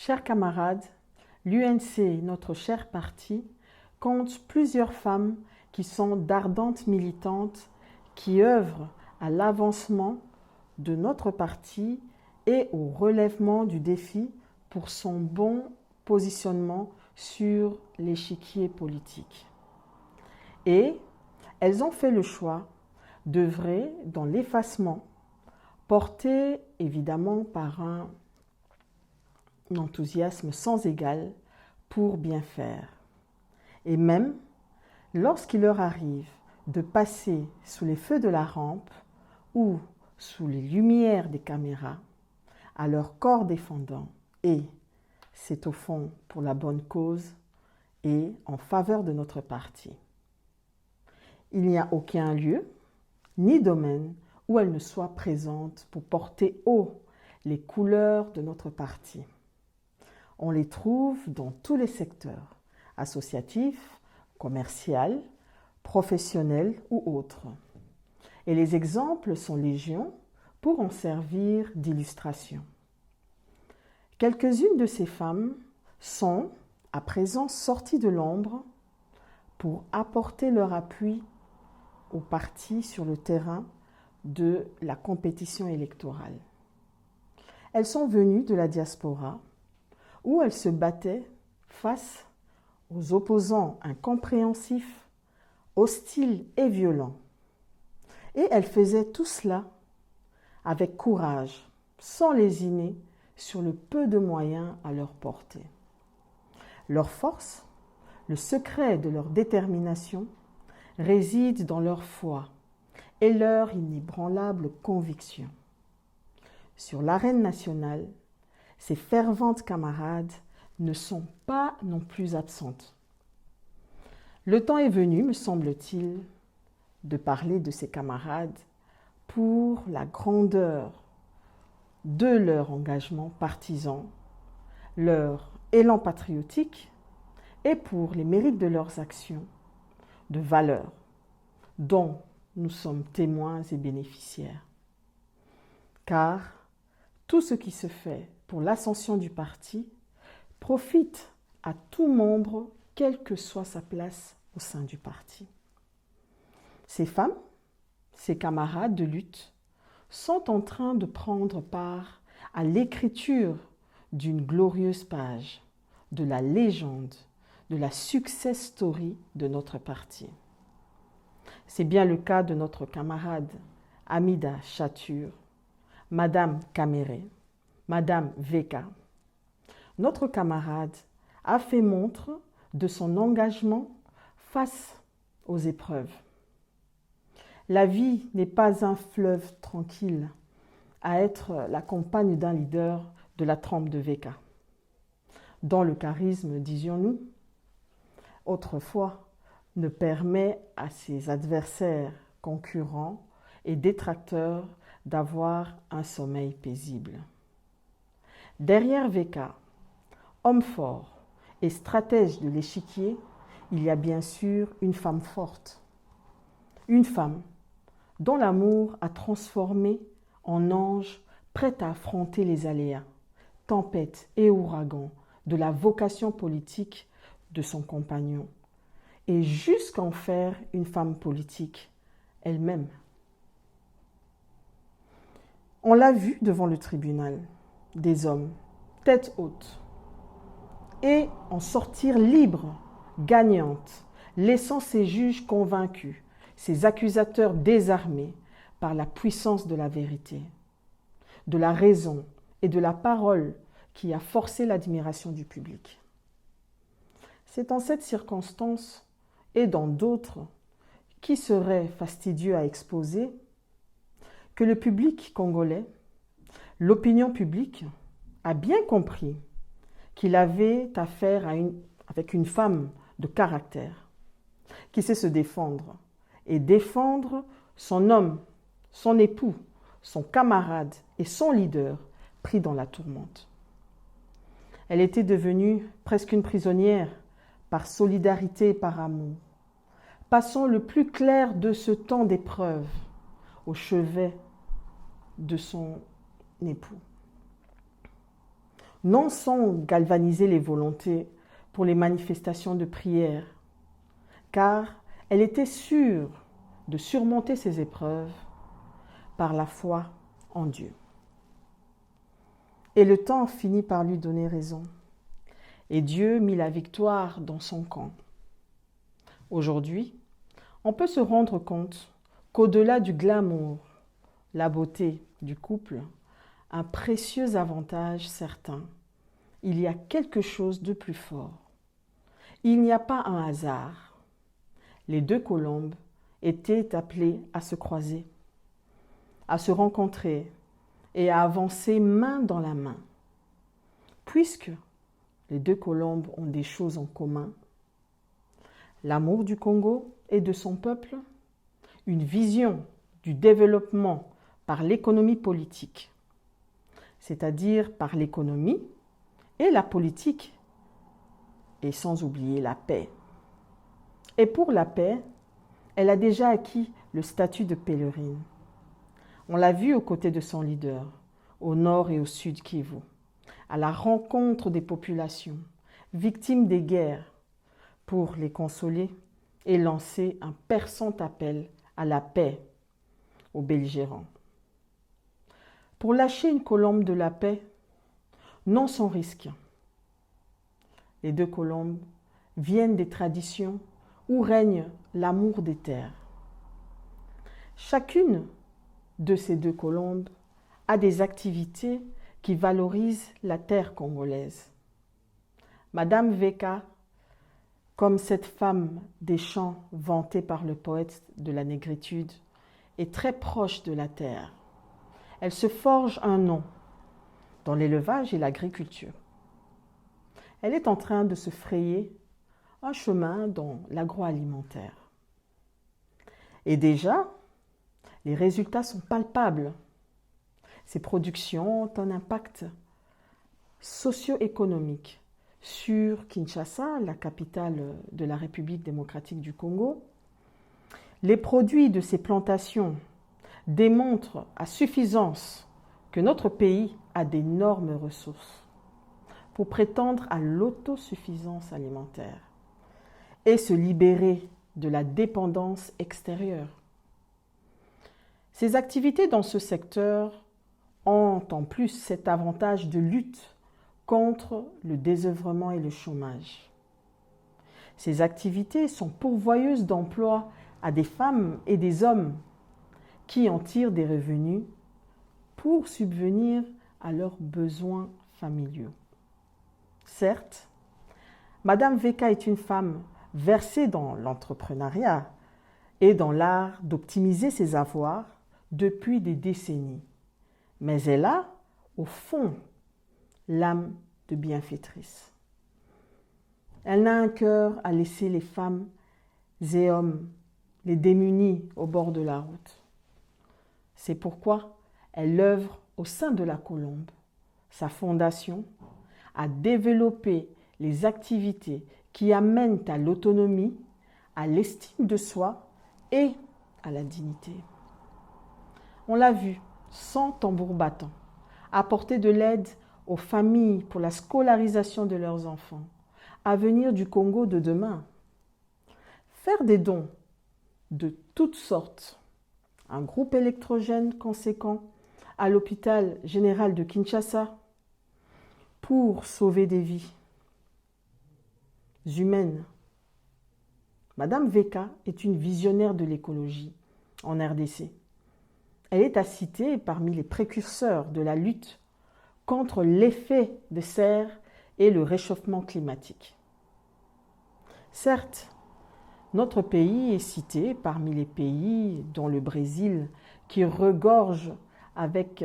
Chers camarades, l'UNC, notre cher parti, compte plusieurs femmes qui sont d'ardentes militantes qui œuvrent à l'avancement de notre parti et au relèvement du défi pour son bon positionnement sur l'échiquier politique. Et elles ont fait le choix d'œuvrer dans l'effacement, porté évidemment par un enthousiasme sans égal pour bien faire. Et même lorsqu'il leur arrive de passer sous les feux de la rampe ou sous les lumières des caméras, à leur corps défendant, et c'est au fond pour la bonne cause et en faveur de notre parti. Il n'y a aucun lieu ni domaine où elles ne soient présentes pour porter haut les couleurs de notre parti. On les trouve dans tous les secteurs, associatifs, commercial, professionnels ou autres. Et les exemples sont légion pour en servir d'illustration. Quelques-unes de ces femmes sont à présent sorties de l'ombre pour apporter leur appui au parti sur le terrain de la compétition électorale. Elles sont venues de la diaspora où elles se battaient face aux opposants incompréhensifs, hostiles et violents. Et elles faisaient tout cela avec courage, sans lésiner sur le peu de moyens à leur portée. Leur force, le secret de leur détermination, réside dans leur foi et leur inébranlable conviction. Sur l'arène nationale, ces ferventes camarades ne sont pas non plus absentes. Le temps est venu, me semble-t-il, de parler de ces camarades pour la grandeur de leur engagement partisan, leur élan patriotique et pour les mérites de leurs actions, de valeurs dont nous sommes témoins et bénéficiaires. Car tout ce qui se fait pour l'ascension du parti profite à tout membre, quelle que soit sa place au sein du parti. Ces femmes, ces camarades de lutte, sont en train de prendre part à l'écriture d'une glorieuse page, de la légende, de la success story de notre parti. C'est bien le cas de notre camarade Hamida Chatur, Madame Kamere, Madame Veka. Notre camarade a fait montre de son engagement face aux épreuves. La vie n'est pas un fleuve tranquille à être la compagne d'un leader de la trempe de Veka. Dont le charisme, disions-nous, autrefois, ne permet à ses adversaires, concurrents et détracteurs d'avoir un sommeil paisible. Derrière Veka, homme fort et stratège de l'échiquier, il y a bien sûr une femme forte. Une femme dont l'amour a transformé en ange prête à affronter les aléas, tempêtes et ouragans de la vocation politique de son compagnon, et jusqu'en faire une femme politique elle-même. On l'a vu devant le tribunal, des hommes, tête haute, et en sortir libre, gagnante, laissant ses juges convaincus, ses accusateurs désarmés par la puissance de la vérité, de la raison et de la parole qui a forcé l'admiration du public. C'est en cette circonstance et dans d'autres qui seraient fastidieux à exposer que le public congolais, l'opinion publique, a bien compris qu'il avait affaire avec une femme de caractère qui sait se défendre et défendre son homme, son époux, son camarade et son leader pris dans la tourmente. Elle était devenue presque une prisonnière par solidarité et par amour. Passons le plus clair de ce temps d'épreuve au chevet de son époux. non sans galvaniser les volontés pour les manifestations de prière, car elle était sûre de surmonter ces épreuves par la foi en Dieu. Et le temps finit par lui donner raison. Et Dieu mit la victoire dans son camp. Aujourd'hui, on peut se rendre compte qu'au-delà du glamour, la beauté du couple, un précieux avantage certain, il y a quelque chose de plus fort. Il n'y a pas un hasard. Les deux colombes étaient appelées à se croiser, à se rencontrer et à avancer main dans la main. Puisque les deux colombes ont des choses en commun, l'amour du Congo et de son peuple, une vision du développement par l'économie politique, c'est-à-dire par l'économie et la politique, et sans oublier la paix. Et pour la paix, elle a déjà acquis le statut de pèlerine. On l'a vu aux côtés de son leader, au nord et au sud Kivu, à la rencontre des populations victimes des guerres pour les consoler et lancer un perçant appel à la paix aux belligérants. Pour lâcher une colombe de la paix, non sans risque. Les deux colombes viennent des traditions où règne l'amour des terres. Chacune de ces deux colombes a des activités qui valorisent la terre congolaise. Madame Veka, comme cette femme des champs vantée par le poète de la négritude, est très proche de la terre. Elle se forge un nom dans l'élevage et l'agriculture. Elle est en train de se frayer un chemin dans l'agroalimentaire. Et déjà, les résultats sont palpables. Ces productions ont un impact socio-économique sur Kinshasa, la capitale de la République démocratique du Congo. Les produits de ces plantations démontrent à suffisance que notre pays a d'énormes ressources pour prétendre à l'autosuffisance alimentaire et se libérer de la dépendance extérieure. Ces activités dans ce secteur ont en plus cet avantage de lutte contre le désœuvrement et le chômage. Ces activités sont pourvoyeuses d'emplois à des femmes et des hommes qui en tirent des revenus pour subvenir à leurs besoins familiaux. Certes, Madame Veka est une femme versée dans l'entrepreneuriat et dans l'art d'optimiser ses avoirs depuis des décennies. Mais elle a, au fond, l'âme de bienfaitrice. Elle n'a un cœur à laisser les femmes et hommes, les démunis au bord de la route. C'est pourquoi elle œuvre au sein de la Colombe, sa fondation, à développer les activités qui amènent à l'autonomie, à l'estime de soi et à la dignité. On l'a vu, sans tambour battant, apporter de l'aide aux familles pour la scolarisation de leurs enfants, à venir du Congo de demain. Faire des dons de toutes sortes, un groupe électrogène conséquent à l'hôpital général de Kinshasa pour sauver des vies humaines. Madame Veka est une visionnaire de l'écologie en RDC. Elle est à citer parmi les précurseurs de la lutte contre l'effet de serre et le réchauffement climatique. Certes, notre pays est cité parmi les pays dont le Brésil, qui regorge avec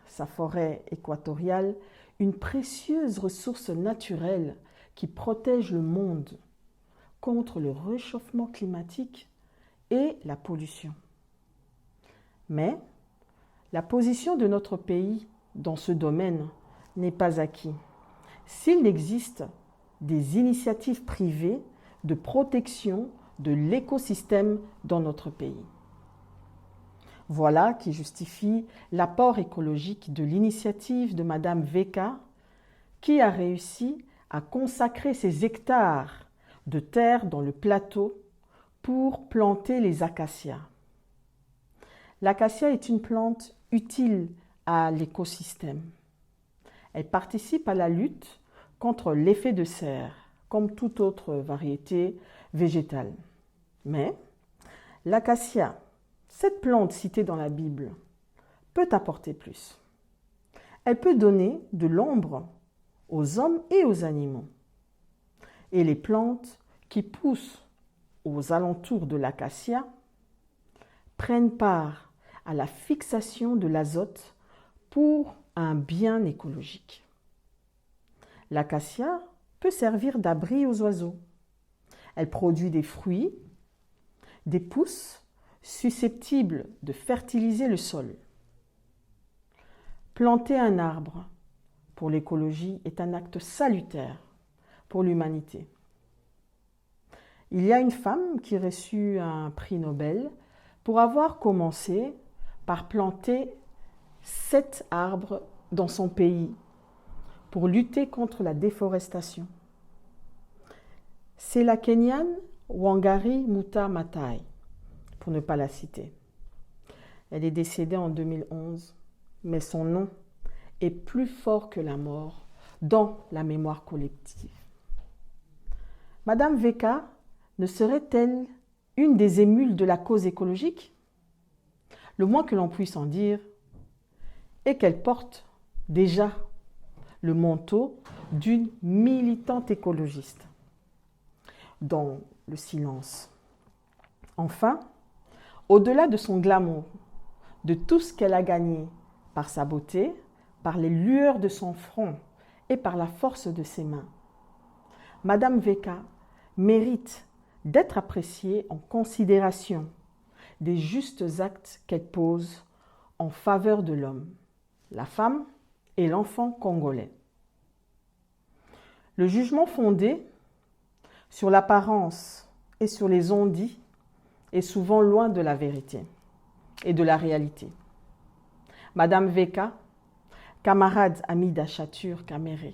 sa forêt équatoriale une précieuse ressource naturelle qui protège le monde contre le réchauffement climatique et la pollution. Mais la position de notre pays dans ce domaine n'est pas acquise. S'il existe des initiatives privées de protection de l'écosystème dans notre pays. Voilà qui justifie l'apport écologique de l'initiative de Madame Veka, qui a réussi à consacrer ses hectares de terre dans le plateau pour planter les acacias. L'acacia est une plante utile à l'écosystème. Elle participe à la lutte contre l'effet de serre, comme toute autre variété végétale. Mais l'acacia, cette plante citée dans la Bible, peut apporter plus. Elle peut donner de l'ombre aux hommes et aux animaux. Et les plantes qui poussent aux alentours de l'acacia prennent part à la fixation de l'azote pour un bien écologique. L'acacia peut servir d'abri aux oiseaux. Elle produit des fruits, des pousses susceptibles de fertiliser le sol. Planter un arbre pour l'écologie est un acte salutaire pour l'humanité. Il y a une femme qui reçut un prix Nobel pour avoir commencé par planter 7 arbres dans son pays pour lutter contre la déforestation. C'est la Kenyane Wangari Maathai Maathai, pour ne pas la citer. Elle est décédée en 2011, mais son nom est plus fort que la mort dans la mémoire collective. Madame Veka ne serait-elle une des émules de la cause écologique? Le moins que l'on puisse en dire est qu'elle porte déjà le manteau d'une militante écologiste dans le silence. Enfin, au-delà de son glamour, de tout ce qu'elle a gagné par sa beauté, par les lueurs de son front et par la force de ses mains, Madame Veka mérite d'être appréciée en considération des justes actes qu'elle pose en faveur de l'homme, la femme et l'enfant congolais. Le jugement fondé sur l'apparence et sur les on-dit est souvent loin de la vérité et de la réalité. Madame Veka, camarade amie d'Achatur Kamere,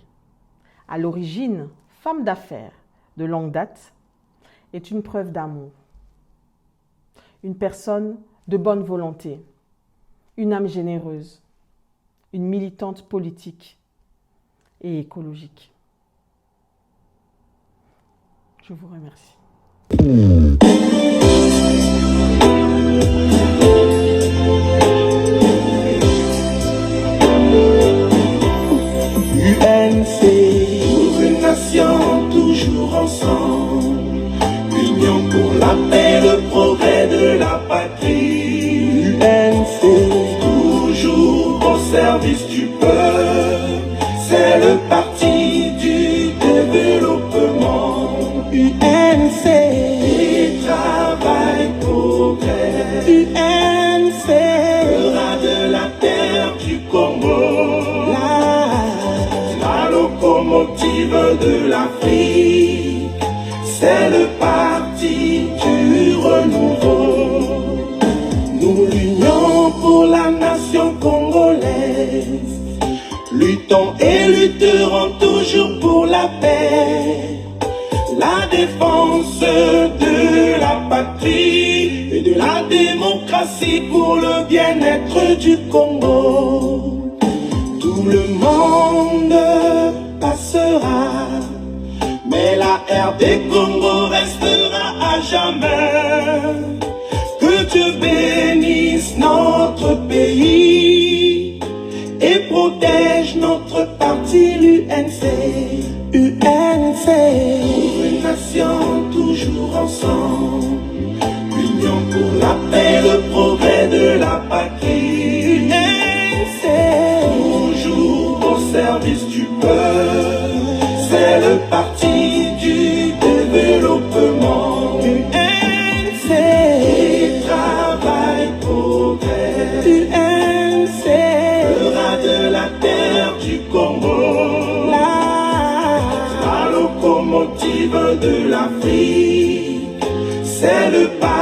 à l'origine femme d'affaires de longue date, est une preuve d'amour. Une personne de bonne volonté, une âme généreuse, une militante politique et écologique. Je vous remercie. UNC, pour une nation toujours ensemble, union pour la paix, le progrès de la patrie. UNC, toujours au service du peuple, c'est le parti du développement. UNC, et travail, progrès. UNC, le rat de la terre du Congo, la locomotive de l'Afrique, c'est le parti du renouveau. Nous l'union pour la nation congolaise, luttons et lutterons toujours pour la paix, la défense de la patrie et de la démocratie pour le bien-être du Congo. Tout le monde passera, mais la RD Congo restera à jamais. Que Dieu bénisse notre pays et protège notre parti, l'UNC. UNC, pour une nation toujours ensemble, union pour la paix, le progrès de la patrie. UNC, toujours au service du peuple, c'est le parti du développement. UNC, et travail, progrès. UNC, le rat de la terre du Congo, la locomotive de l'Afrique, c'est le parti